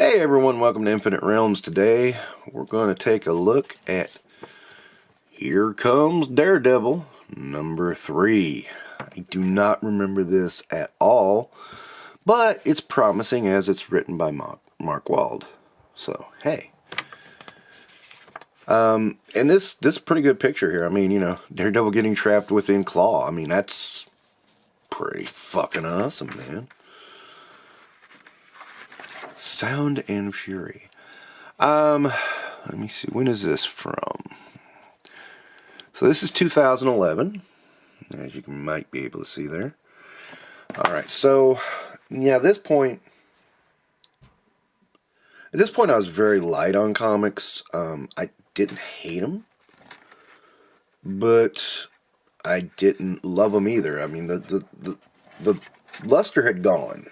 Hey everyone, welcome to Infinite Realms. Today we're going to take a look at Here Comes Daredevil number 3. I do not remember this at all, but it's promising as it's written by Mark Wald. So, hey. And this is a pretty good picture here. I mean, you know, Daredevil getting trapped within Claw. I mean, that's pretty fucking awesome, man. Sound and Fury. Let me see. When is this from? So this is 2011, as you might be able to see there. All right. So, yeah, at this point, I was very light on comics. I didn't hate them, but I didn't love them either. I mean, the luster had gone.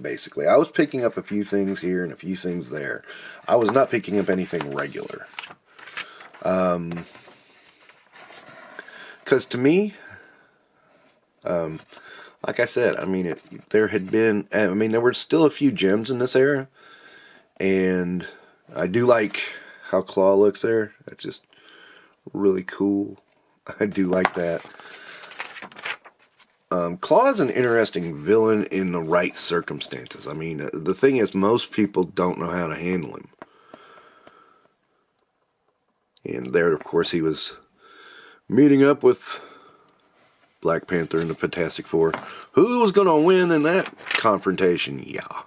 Basically, I was picking up a few things here and a few things there. I was not picking up anything regular. Because to me, like I said, I mean, there were still a few gems in this era. And I do like how Claw looks there. That's just really cool. I do like that. Claw is an interesting villain in the right circumstances. I mean, the thing is, most people don't know how to handle him. And there, of course, he was meeting up with Black Panther and the Fantastic Four. Who was going to win in that confrontation? Yeah.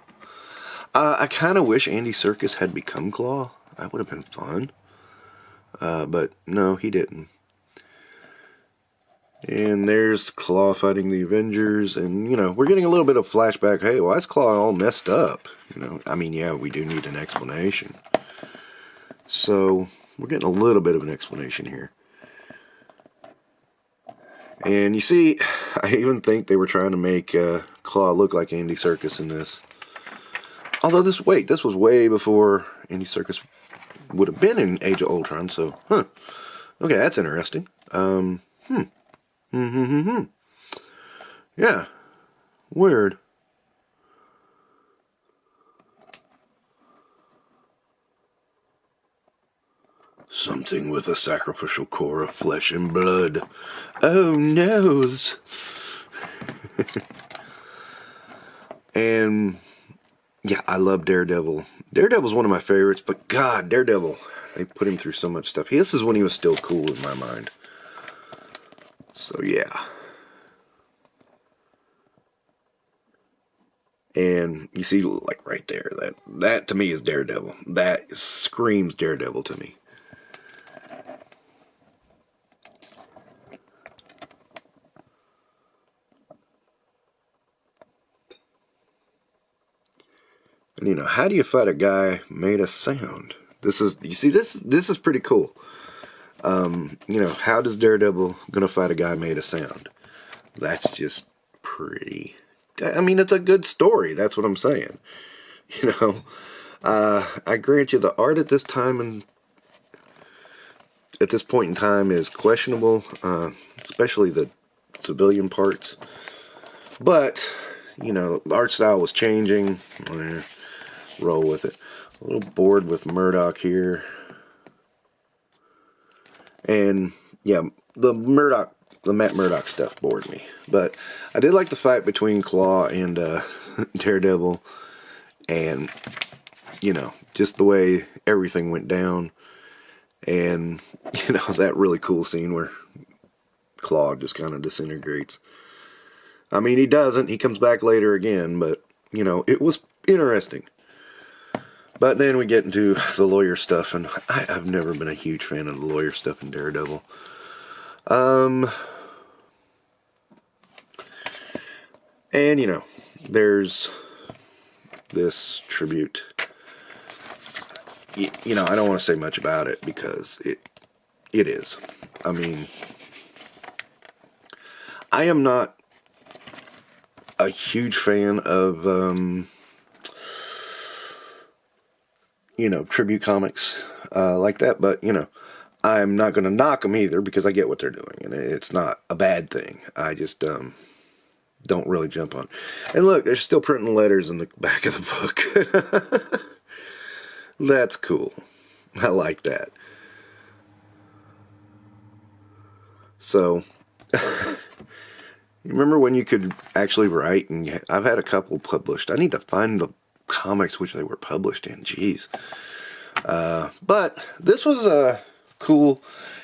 I kind of wish Andy Serkis had become Claw. That would have been fun. But no, he didn't. And there's Claw fighting the Avengers, and, you know, we're getting a little bit of flashback. Hey, why is Claw all messed up? You know, I mean, yeah, we do need an explanation. So, we're getting a little bit of an explanation here. And you see, I even think they were trying to make Claw look like Andy Serkis in this. Although this was way before Andy Serkis would have been in Age of Ultron, so, okay, that's interesting. Yeah. Weird. Something with a sacrificial core of flesh and blood. Oh, noes. And, yeah, I love Daredevil. Daredevil's one of my favorites, but God, Daredevil, they put him through so much stuff. This is when he was still cool in my mind. So, yeah. And you see, like, right there, that to me is Daredevil. That screams Daredevil to me. And, you know, how do you fight a guy made of sound? This is pretty cool. You know, how does Daredevil gonna fight a guy made of sound? That's just pretty. I mean, it's a good story. That's what I'm saying. You know, I grant you the art at this time and at this point in time is questionable, especially the civilian parts. But you know, the art style was changing. Roll with it. A little bored with Murdoch here. And, yeah, the Matt Murdock stuff bored me. But I did like the fight between Claw and Daredevil. And, you know, just the way everything went down. And, you know, that really cool scene where Claw just kind of disintegrates. I mean, he doesn't. He comes back later again. But, you know, it was interesting. But then we get into the lawyer stuff, and I've never been a huge fan of the lawyer stuff in Daredevil. And, you know, there's this tribute. You know, I don't want to say much about it, because it is. I mean, I am not a huge fan of, you know, tribute comics like that, but, you know, I'm not going to knock them either, because I get what they're doing, and it's not a bad thing. I just don't really jump on. And look, they're still printing letters in the back of the book. That's cool. I like that. So, you remember when you could actually write? And I've had a couple published. I need to find the comics which they were published in. Jeez. But this was a cool,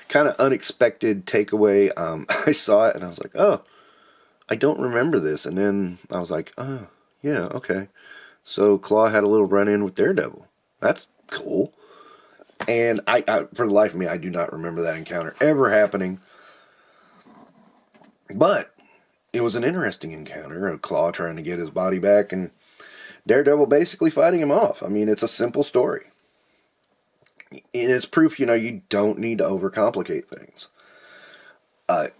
kind of unexpected takeaway. I saw it and I was like, oh, I don't remember this. And then I was like, oh, yeah, okay. So Claw had a little run-in with Daredevil. That's cool. And I, for the life of me, I do not remember that encounter ever happening. But it was an interesting encounter, a Claw trying to get his body back and Daredevil basically fighting him off. I mean, it's a simple story. And it's proof, you don't need to overcomplicate things.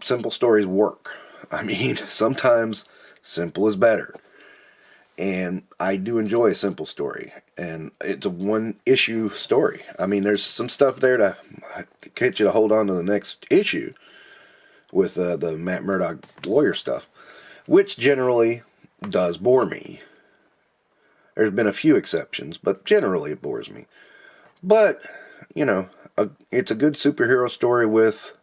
Simple stories work. I mean, sometimes simple is better. And I do enjoy a simple story. And it's a one-issue story. I mean, there's some stuff there to get you to hold on to the next issue with the Matt Murdock lawyer stuff, which generally does bore me. There's been a few exceptions, but generally it bores me. But, it's a good superhero story with,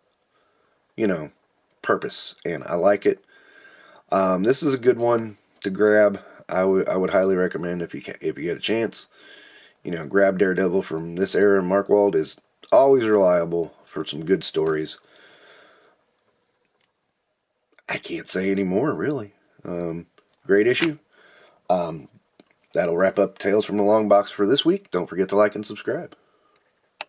purpose, and I like it. This is a good one to grab. I would highly recommend if you get a chance. Grab Daredevil from this era. Mark Wald is always reliable for some good stories. I can't say any more, really. Great issue. That'll wrap up Tales from the Longbox for this week. Don't forget to like and subscribe.